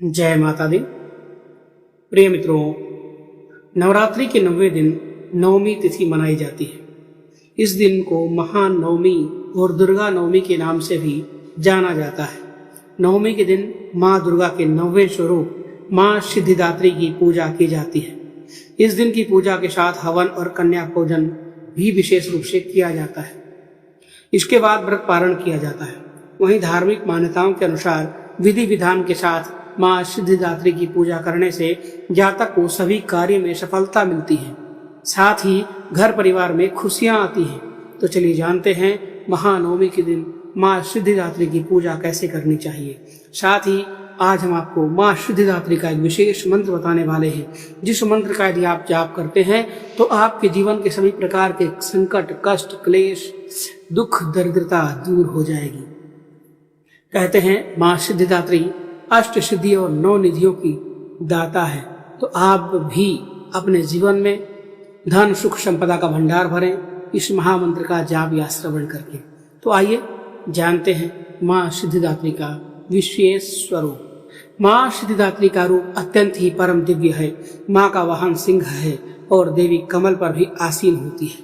जय माता दी। प्रिय मित्रों, नवरात्रि के 9वें दिन नवमी तिथि मनाई जाती है। इस दिन को महानवमी और दुर्गा नवमी के नाम से भी जाना जाता है। नवमी के दिन माँ दुर्गा के 9वें स्वरूप माँ सिद्धिदात्री की पूजा की जाती है। इस दिन की पूजा के साथ हवन और कन्या पूजन भी विशेष रूप से किया जाता है। इसके बाद व्रत पारण किया जाता है। वहीं धार्मिक मान्यताओं के अनुसार विधि विधान के साथ माँ सिद्धिदात्री की पूजा करने से जातक को सभी कार्य में सफलता मिलती है, साथ ही घर परिवार में खुशियां आती हैं। तो चलिए जानते हैं महानवमी के दिन माँ सिद्धिदात्री की पूजा कैसे करनी चाहिए। साथ ही आज हम आपको माँ सिद्धिदात्री का एक विशेष मंत्र बताने वाले हैं, जिस मंत्र का यदि आप जाप करते हैं तो आपके जीवन के सभी प्रकार के संकट, कष्ट, क्लेश, दुख, दरिद्रता दूर हो जाएगी। कहते हैं माँ सिद्धिदात्री अष्ट सिद्धि और 9 निधियों की दाता है। तो आप भी अपने जीवन में धन, सुख, संपदा का भंडार भरें इस महामंत्र का जाप या श्रवण करके। तो आइए जानते हैं माँ सिद्धिदात्री का विशेष स्वरूप। माँ सिद्धिदात्री का रूप अत्यंत ही परम दिव्य है। माँ का वाहन सिंह है और देवी कमल पर भी आसीन होती है।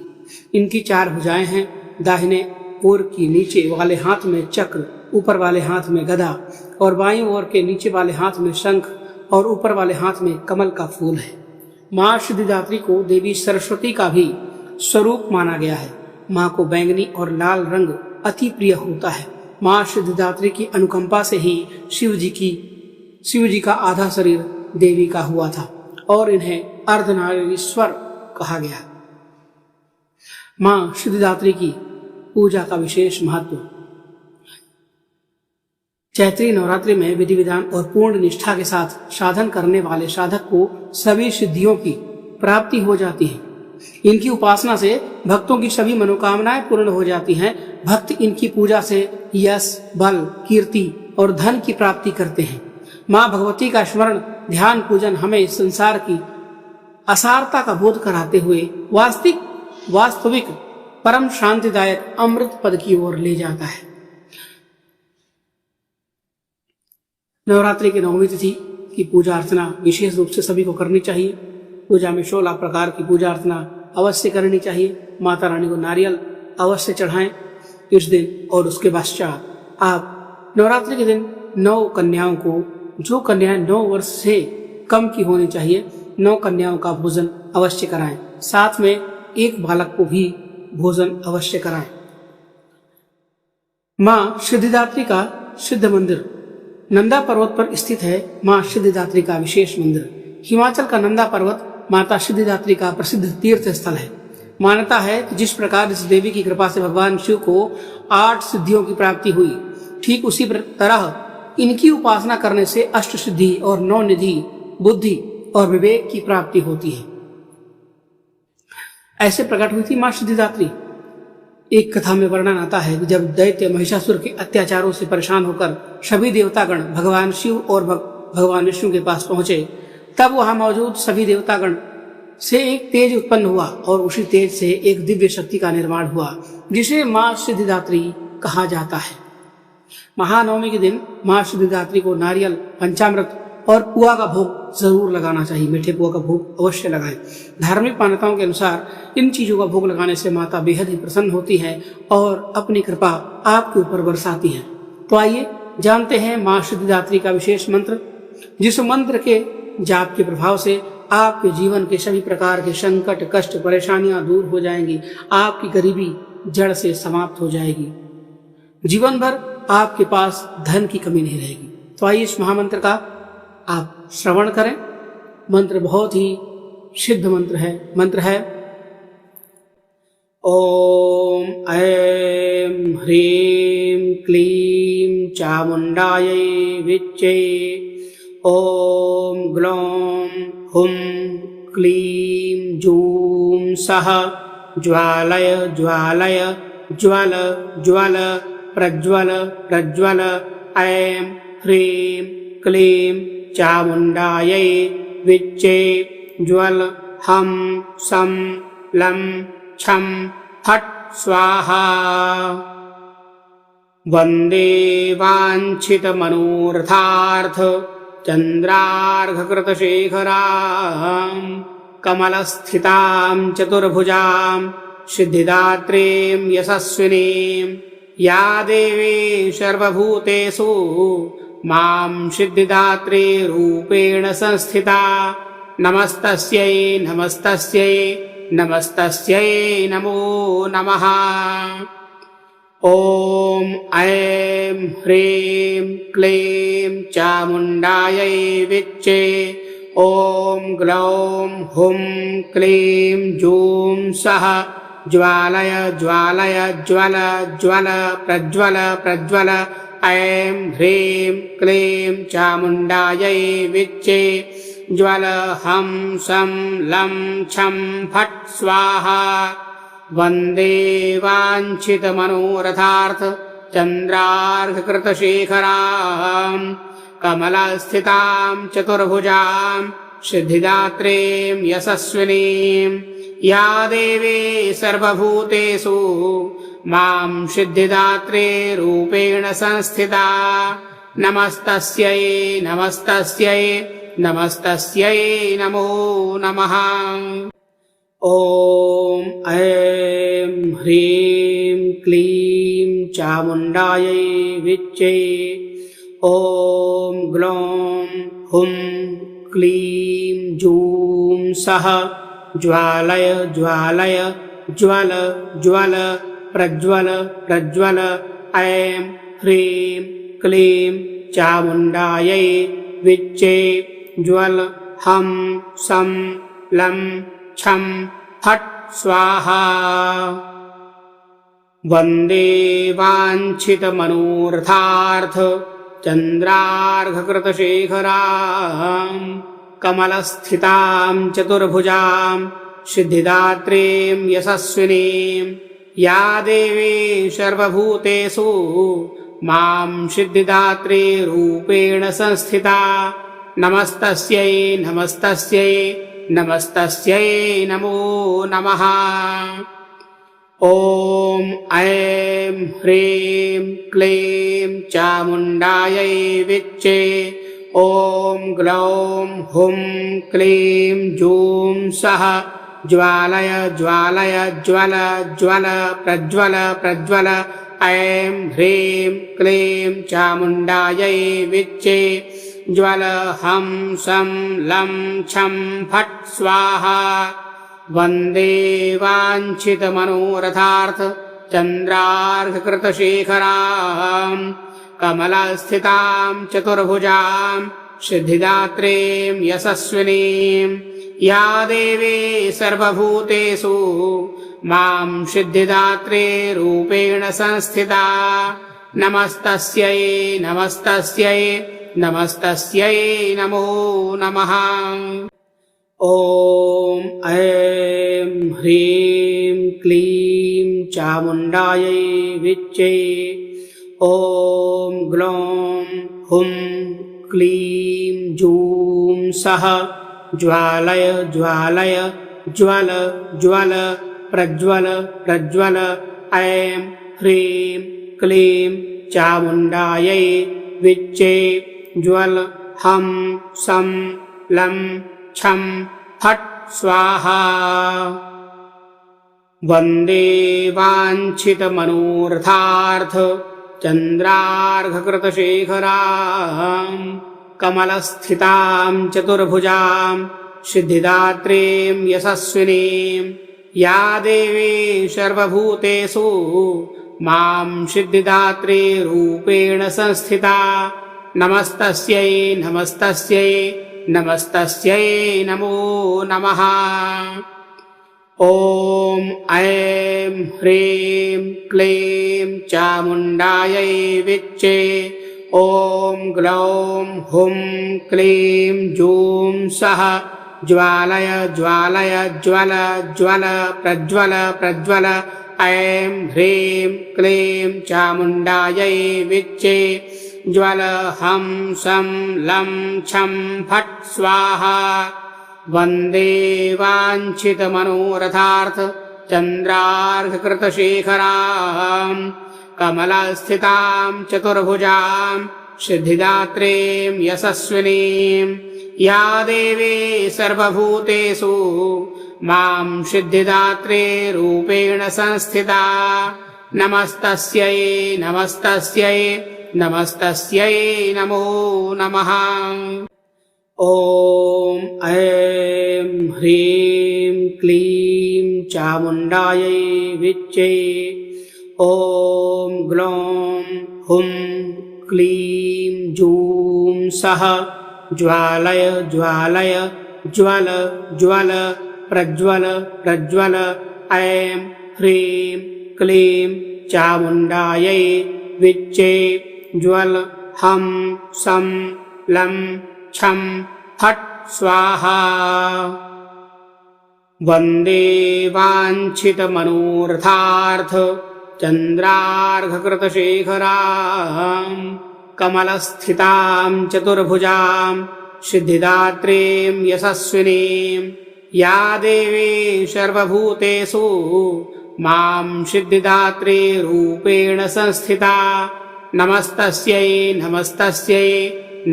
इनकी 4 भुजाएं हैं। दाहिने ओर की नीचे वाले हाथ में चक्र, ऊपर वाले हाथ में गदा और बाईं ओर के नीचे वाले हाथ में शंख और ऊपर वाले हाथ में कमल का फूल है। माँ सिद्धिदात्री को देवी सरस्वती का भी स्वरूप माना गया है। माँ को बैंगनी और लाल रंग अति प्रिय होता है। माँ सिद्धिदात्री की अनुकंपा से ही शिव जी का आधा शरीर देवी का हुआ था और इन्हें अर्धनारीश्वर कहा गया। माँ सिद्धिदात्री की पूजा का विशेष महत्व। चैत्री नवरात्रि में विधि विधान और पूर्ण निष्ठा के साथ साधन करने वाले साधक को सभी सिद्धियों की प्राप्ति हो जाती है। इनकी उपासना से भक्तों की सभी मनोकामनाएं पूर्ण हो जाती हैं। भक्त इनकी पूजा से यश, बल, कीर्ति और धन की प्राप्ति करते हैं। माँ भगवती का स्मरण, ध्यान, पूजन हमें संसार की असारता का बोध कराते हुए वास्तविक परम शांतिदायक अमृत पद की ओर ले जाता है। नवरात्रि के 9वीं तिथि की पूजा अर्चना विशेष रूप से सभी को करनी चाहिए। पूजा में 16 प्रकार की पूजा अर्चना अवश्य करनी चाहिए। माता रानी को नारियल अवश्य चढ़ाएं इस दिन। और उसके पश्चात आप नवरात्रि के दिन 9 कन्याओं को, जो कन्याएं 9 वर्ष से कम की होनी चाहिए, 9 कन्याओं का भोजन अवश्य कराएं। साथ में एक बालक को भी भोजन अवश्य कराएं। माँ सिद्धिदात्री का सिद्ध मंदिर नंदा पर्वत पर स्थित है। माँ सिद्धिदात्री का विशेष मंदिर। हिमाचल का नंदा पर्वत माता सिद्धिदात्री का प्रसिद्ध तीर्थ स्थल है। मान्यता है कि जिस प्रकार इस देवी की कृपा से भगवान शिव को 8 सिद्धियों की प्राप्ति हुई, ठीक उसी तरह इनकी उपासना करने से अष्ट सिद्धि और 9 निधि, बुद्धि और विवेक की प्राप्ति होती है। ऐसे प्रकट हुई थी माँ सिद्धिदात्री। एक कथा में वर्णन आता है कि जब दैत्य महिषासुर के अत्याचारों से परेशान होकर सभी देवतागण भगवान शिव और भगवान विष्णु के पास पहुंचे, तब वहां मौजूद सभी देवतागण से एक तेज उत्पन्न हुआ और उसी तेज से एक दिव्य शक्ति का निर्माण हुआ, जिसे माँ सिद्धिदात्री कहा जाता है। महानवमी के दिन माँ सिद्धिदात्री को नारियल, पंचामृत और पुआ का भोग जरूर लगाना चाहिए। मीठे पुआ का भोग अवश्य लगाएं। धार्मिक मान्यताओं के अनुसार इन चीजों का भोग लगाने से माता बेहद ही प्रसन्न होती है और अपनी कृपा आपके ऊपर बरसाती है। तो आइए जानते हैं माँ सिद्धिदात्री का विशेष मंत्र, जिस मंत्र के जाप के प्रभाव से आपके जीवन के सभी प्रकार के संकट, कष्ट, परेशानियां दूर हो जाएंगी। आपकी गरीबी जड़ से समाप्त हो जाएगी। जीवन भर आपके पास धन की कमी नहीं रहेगी। तो आइए इस महामंत्र का आप श्रवण करें। मंत्र बहुत ही सिद्ध मंत्र है ओम ऐं ह्रीं क्लीं चामुंडायै विच्चे ओम ग्लौं हुं क्लीं जूं सः ज्वालय ज्वालय ज्वल ज्वल प्रज्वल प्रज्वल ऐं ह्रीं क्लीं चामुंडायै विच्चे ज्वल हम सं लं छं फट् स्वाहा। वन्दे वाञ्छितमनोरथार्थ चन्द्रार्घकृतशेखरां कमलस्थितां चतुर्भुजां सिद्धिदात्रीं यशस्विनीं या देवी सर्वभूतेषु मां सिद्धिदात्री रूपेण संस्थिता नमस्तस्यै नमस्तस्यै नमस्तस्यै नमो नमः। ॐ ऐं ह्रीं क्लीं चामुण्डायै विच्चे ॐ ग्लौं हुं क्लीं जूं सः ज्वालय ज्वालय ज्वल ज्वल प्रज्वल प्रज्वल ऐं ह्रीं क्लीं चामुण्डायै विच्चे ज्वल हं सं लं छं फट् स्वाहा। वन्दे वाञ्छितमनोरथार्थ चन्द्रार्घकृतशेखरां कमलस्थितां चतुर्भुजां सिद्धिदात्रीं यशस्विनीं या देवी सर्वभूतेषु मां सिद्धिदात्री रूपेण संस्थिता नमस्तस्यै नमस्तस्यै नमस्तस्यै नमो नमः। ॐ ऐं ह्रीं क्लीं चामुण्डायै विच्चे ॐ ग्लौं हुं क्लीं जूं सः ज्वालय ज्वालय ज्वल ज्वल प्रज्वल प्रज्वल ऐं ह्रीं क्लीं चामुण्डायै विच्चे ज्वल हं सं लं छं फट् स्वाहा। वन्दे वाञ्छितमनोरथार्थ चन्द्रार्घकृतशेखरां कमलस्थितां चतुर्भुजां सिद्धिदात्रीं यशस्विनीं या देवी सर्वभूतेषु मां सिद्धिदात्री रूपेण संस्थिता नमस्तस्यै नमस्तस्यै नमस्तस्यै नमो नमः। ॐ ऐं ह्रीं क्लीं चामुण्डायै विच्चे ॐ ग्लौं हुं क्लीं जूं सः ज्वालय ज्वालय ज्वल ज्वल प्रज्वल प्रज्वल ऐं ह्रीं क्लीं चामुण्डायै विच्चे ज्वल हं सं लं छं फट् स्वाहा। वन्दे वाञ्छितमनोरथार्थ चन्द्रार्घकृतशेखरां कमलस्थितां चतुर्भुजां सिद्धिदात्रीं यशस्विनीं या देवी सर्वभूतेषु मां सिद्धिदात्री रूपेण संस्थिता नमस्तस्यै नमस्तस्यै नमस्तस्यै नमो नमः। ॐ ऐं ह्रीं क्लीं चामुण्डायै विच्चे ॐ ग्लौं हुं क्लीं जूं सः ज्वालय ज्वालय ज्वल ज्वल प्रज्वल प्रज्वल ऐं ह्रीं क्लीं चामुण्डायै विच्चे ज्वल हं सं लं छं फट् स्वाहा। वन्दे वाञ्छितमनोरथार्थ चन्द्रार्घकृतशेखरां कमलस्थितां चतुर्भुजां सिद्धिदात्रीं यशस्विनीं या देवी सर्वभूतेषु मां सिद्धिदात्री रूपेण संस्थिता नमस्तस्यै नमस्तस्यै नमस्तस्यै नमो नमः। ॐ ऐं ह्रीं क्लीं चामुण्डायै विच्चे ॐ ग्लौं हुं क्लीं जूं सः ज्वालय ज्वालय ज्वल ज्वल प्रज्वल प्रज्वल ऐं ह्रीं क्लीं चामुण्डायै विच्चे ज्वल हं सं लं छं फट् स्वाहा। वन्दे वाञ्छितमनोरथार्थ चन्द्रार्घकृतशेखरां कमलस्थितां चतुर्भुजां सिद्धिदात्रीं यशस्विनीं या देवी सर्वभूतेषु मां सिद्धिदात्री रूपेण संस्थिता नमस्तस्यै नमस्तस्यै नमस्तस्यै नमो नमः। ॐ ऐं ह्रीं क्लीं चामुण्डायै विच्चे ॐ ग्लौं हुं क्लीं जूं सः ज्वालय ज्वालय ज्वल ज्वल प्रज्वल प्रज्वल ऐं ह्रीं क्लीं चामुण्डायै विच्चे ज्वल हं सं लं छं फट् स्वाहा। वन्दे वाञ्छितमनोरथार्थ चन्द्रार्घकृतशेखरां कमलस्थितां चतुर्भुजां सिद्धिदात्रीं यशस्विनीं या देवी सर्वभूतेषु मां सिद्धिदात्री रूपेण संस्थिता नमस्तस्यै नमस्तस्यै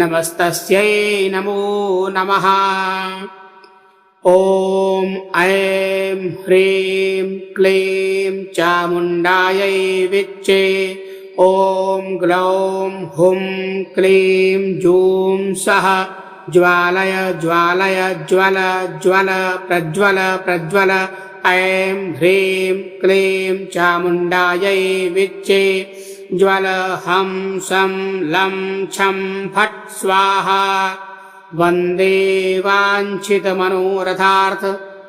नमस्तस्यै नमो नमः। ॐ ऐं ह्रीं क्लीं चामुण्डायै विच्चे ॐ ग्लौं हुं क्लीं जूं सः ज्वालय ज्वालय ज्वल ज्वल प्रज्वल प्रज्वल ऐं ह्रीं क्लीं चामुण्डायै विच्चे ज्वल हं सं लं छं फट् स्वाहा। वन्दे वाञ्छितमनोरथार्थ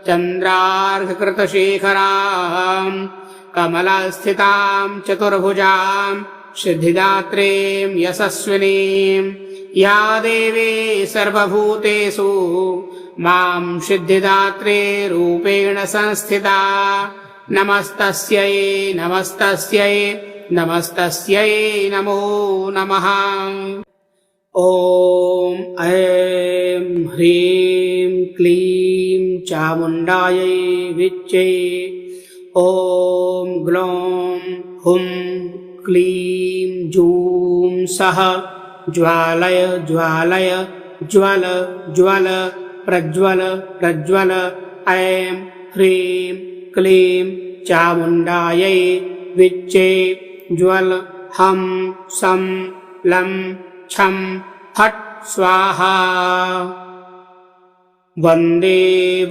चन्द्रार्घकृतशेखरां कमलस्थितां चतुर्भुजां सिद्धिदात्रीं यशस्विनीं या देवी सर्वभूतेषु मां सिद्धिदात्री रूपेण संस्थिता नमस्तस्यै नमस्तस्यै नमस्तस्यै नमो नमः। ॐ ऐं ह्रीं क्लीं चामुण्डायै विच्चे ॐ ग्लौं हुं क्लीं जूं सः ज्वालय ज्वालय ज्वल ज्वल प्रज्वल प्रज्वल ऐं ह्रीं क्लीं चामुण्डायै विच्चे ज्वल हं सं लं छं फट् स्वाहा। वन्दे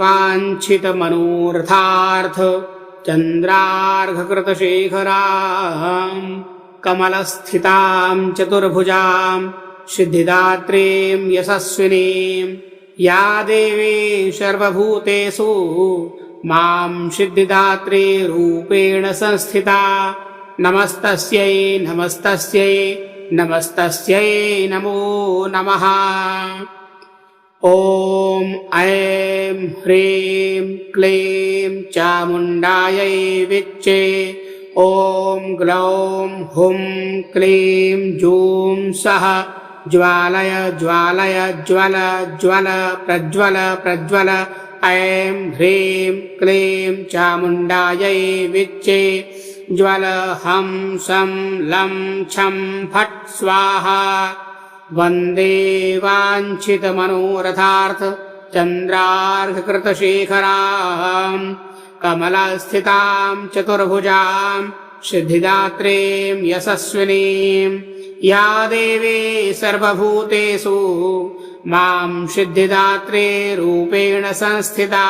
वाञ्छितमनोरथार्थ चन्द्रार्घकृतशेखरां कमलस्थितां चतुर्भुजां सिद्धिदात्रीं यशस्विनीं या देवी सर्वभूतेषु मां सिद्धिदात्री रूपेण संस्थिता नमस्तस्यै नमस्तस्यै नमस्तस्यै नमो नमः। ॐ ऐं ह्रीं क्लीं चामुण्डायै विच्चे ॐ ग्लौं हुं क्लीं जूं सः ज्वालय ज्वालय ज्वल ज्वल प्रज्वल प्रज्वल ऐं ह्रीं क्लीं चामुण्डायै विच्चे ज्वल हं सं लं छं फट् स्वाहा। वन्दे वाञ्छितमनोरथार्थ चन्द्रार्घकृतशेखरां कमलस्थितां चतुर्भुजां सिद्धिदात्रीं यशस्विनीं या देवी सर्वभूतेषु मां सिद्धिदात्री रूपेण संस्थिता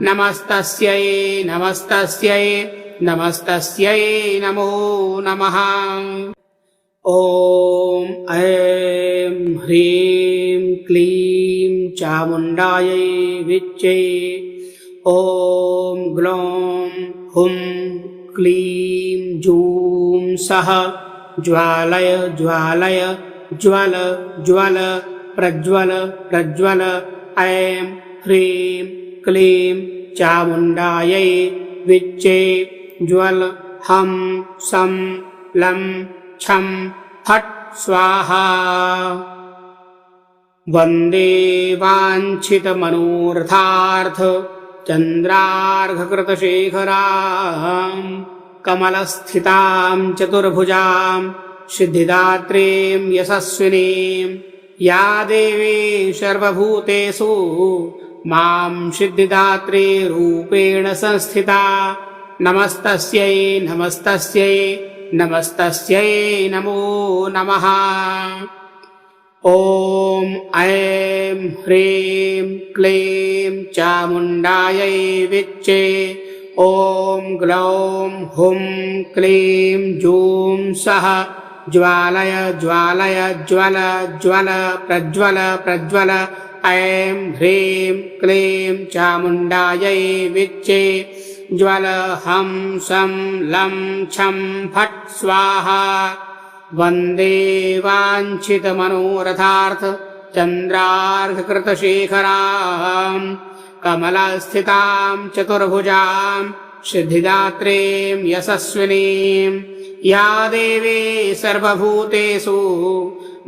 नमस्तस्यै नमस्तस्यै नमस्तस्यै नमो नमः। ॐ ऐं ह्रीं क्लीं चामुण्डायै विच्चे ॐ ग्लौं हुं क्लीं जूं सः ज्वालय ज्वालय ज्वल ज्वल प्रज्वल प्रज्वल ऐं ह्रीं क्लीं चामुण्डायै विच्चे ज्वल हं सं लं छं फट् स्वाहा। वन्दे वाञ्छितमनोरथार्थ चन्द्रार्घकृतशेखरां कमलस्थितां चतुर्भुजां सिद्धिदात्रीं यशस्विनीं या देवी सर्वभूतेषु मां सिद्धिदात्री रूपेण संस्थिता नमस्तस्यै नमस्तस्यै नमस्तस्यै नमो नमः। ॐ ऐं ह्रीं क्लीं चामुण्डायै विच्चे ॐ ग्लौं हुं क्लीं जूं सः ज्वालय ज्वालय ज्वल ज्वल प्रज्वल प्रज्वल ऐं ह्रीं क्लीं चामुण्डायै विच्चे ज्वल हं सं लं छं फट् स्वाहा। वन्दे वाञ्छितमनोरथार्थ चन्द्रार्घकृतशेखरां कमलस्थितां चतुर्भुजां सिद्धिदात्रीं यशस्विनीं या देवी सर्वभूतेषु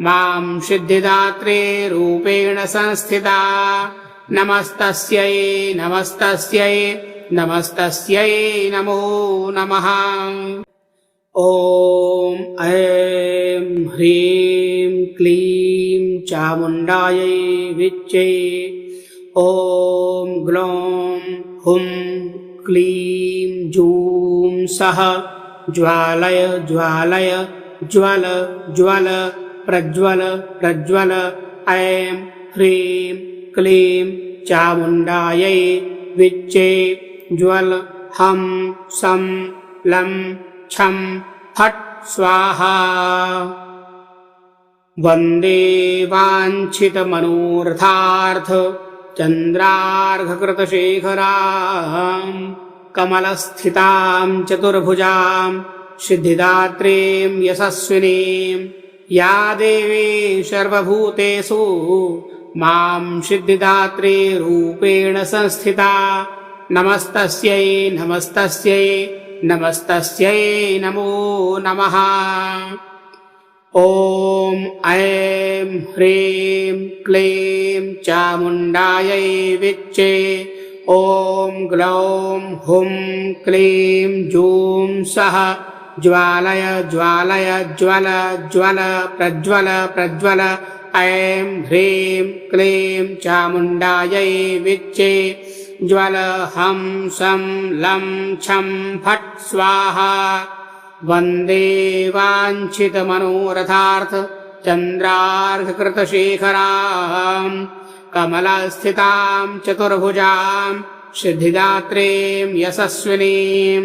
मां सिद्धिदात्री रूपेण संस्थिता नमस्तस्यै नमस्तस्यै नमस्तस्यै नमो नमः। ॐ ऐं ह्रीं क्लीं चामुण्डायै विच्चे ॐ ग्लौं हुं क्लीं जूं सः ज्वालय ज्वालय ज्वल ज्वल प्रज्वल प्रज्वल ऐं ह्रीं क्लीं चामुण्डायै विच्चे ज्वल हं सं लं छं फट् स्वाहा। वन्दे वाञ्छितमनोरथार्थ चन्द्रार्घकृतशेखरां कमलस्थितां चतुर्भुजां सिद्धिदात्रीं यशस्विनीं या देवी सर्वभूतेषु मां सिद्धिदात्री रूपेण संस्थिता नमस्तस्यै नमस्तस्यै नमस्तस्यै नमो नमः। ॐ ऐं ह्रीं क्लीं चामुण्डायै विच्चे ॐ ग्लौं हुं क्लीं जूं सः ज्वालय ज्वालय ज्वल ज्वल प्रज्वल प्रज्वल ऐं ह्रीं क्लीं चामुण्डायै विच्चे ज्वल हं सं लं छं फट् स्वाहा। वन्दे वाञ्छितमनोरथार्थ चन्द्रार्घकृतशेखरां कमलस्थितां चतुर्भुजां सिद्धिदात्रीं यशस्विनीं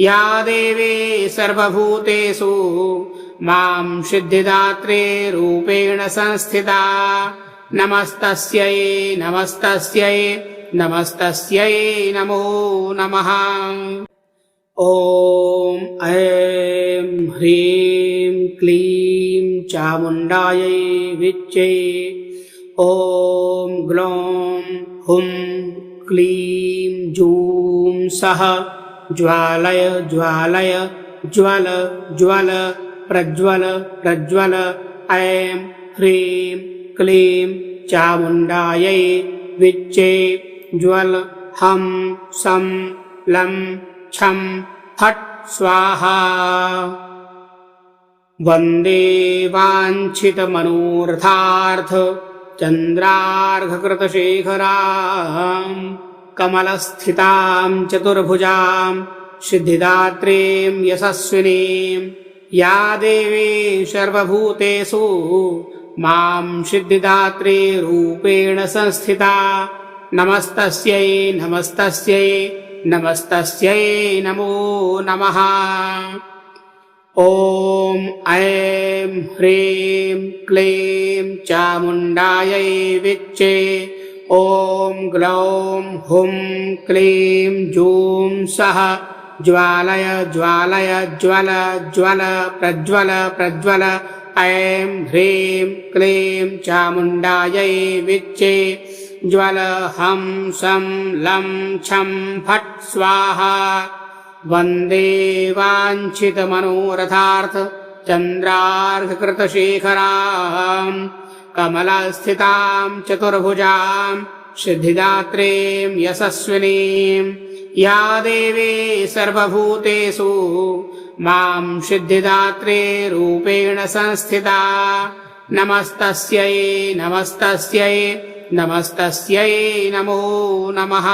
या देवी सर्वभूतेषु मां सिद्धिदात्री रूपेण संस्थिता नमस्तस्यै नमस्तस्यै नमस्तस्यै नमो नमः। ॐ ऐं ह्रीं क्लीं चामुण्डायै विच्चे ॐ ग्लौं हुं क्लीं जूं सः ज्वालय ज्वालय ज्वल ज्वल प्रज्वल प्रज्वल ऐं ह्रीं क्लीं चामुण्डायै विच्चे ज्वल हं सं लं छं फट् स्वाहा। वन्दे वाञ्छितमनोरथार्थ चन्द्रार्घकृतशेखरां कमलस्थितां चतुर्भुजां सिद्धिदात्रीं यशस्विनीं या देवी सर्वभूतेषु मां सिद्धिदात्री रूपेण संस्थिता नमस्तस्यै नमस्तस्यै नमस्तस्यै नमो नमः। ॐ ऐं ह्रीं क्लीं चामुण्डायै विच्चे ॐ ग्लौं हुं क्लीं जूं सः ज्वालय ज्वालय ज्वल ज्वल प्रज्वल प्रज्वल ऐं ह्रीं क्लीं चामुण्डायै विच्चे ज्वल हं सं लं छं फट् स्वाहा। वन्दे वाञ्छितमनोरथार्थ चन्द्रार्घकृतशेखरां कमलस्थितां चतुर्भुजां सिद्धिदात्रीं यशस्विनीं या देवी सर्वभूतेषु मां सिद्धिदात्रे रूपेण संस्थिता नमस्तस्यै नमस्तस्यै नमस्तस्यै नमो नमः।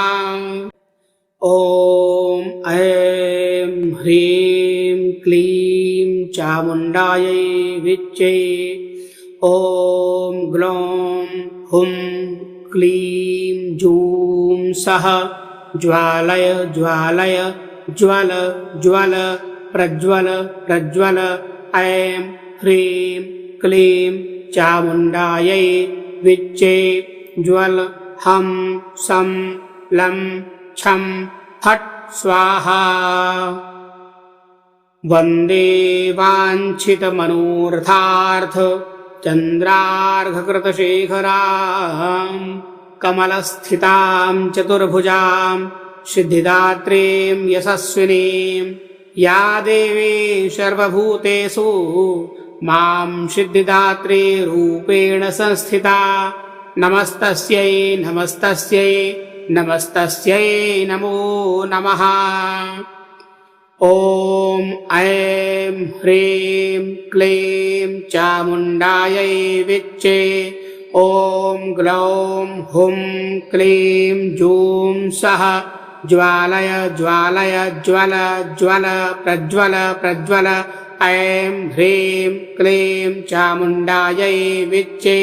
ॐ ऐं ह्रीं क्लीं चामुण्डायै विच्चे। ॐ ग्लौं हुं क्लीं जूं सः ज्वालय ज्वालय ज्वल ज्वल प्रज्वल प्रज्वल। ऐं ह्रीं क्लीं चामुण्डायै विच्चे ज्वल हं सं लं छं फट् स्वाहा। वन्दे वाञ्छितमनोरथार्थ चन्द्रार्घकृतशेखरां कमलस्थितां चतुर्भुजां सिद्धिदात्रीं यशस्विनीं या देवी सर्वभूतेषु मां सिद्धिदात्री रूपेण संस्थिता नमस्तस्यै नमस्तस्यै नमस्तस्यै नमो नमः। ॐ ऐं ह्रीं क्लीं चामुण्डायै विच्चे। ॐ ग्लौं हुं क्लीं जूं सः ज्वालय ज्वालय ज्वल ज्वल प्रज्वल प्रज्वल। ऐं ह्रीं क्लीं चामुण्डायै विच्चे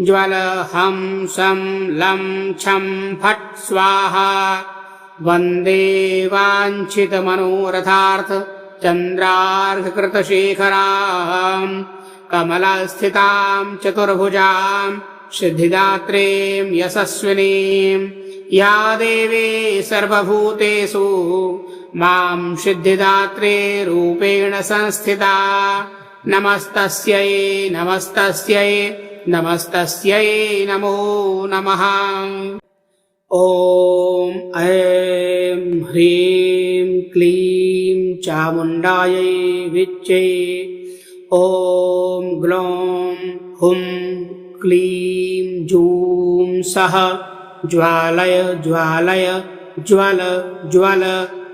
ज्वल हं सं लं छं फट् स्वाहा। वन्दे वाञ्छितमनोरथार्थ चन्द्रार्घकृतशेखरां कमलस्थितां चतुर्भुजां सिद्धिदात्रीं यशस्विनीं या देवी सर्वभूतेषु मां सिद्धिदात्री रूपेण संस्थिता नमस्तस्यै नमस्तस्यै नमस्तस्यै नमो नमः। ॐ ऐं ह्रीं क्लीं चामुण्डायै विच्चे। ॐ ग्लौं हुं क्लीं जूं सः ज्वालय ज्वालय ज्वल ज्वल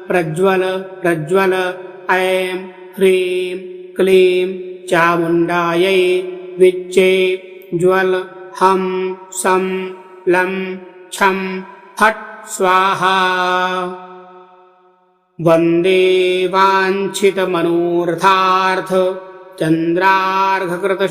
प्रज्वल प्रज्वल। ऐं ह्रीं क्लीं चामुण्डायै विच्चे ज्वल हं सं लं छं फट् स्वाहा। वन्दे वाञ्छितमनोरथार्थ चन्द्रार्घकृत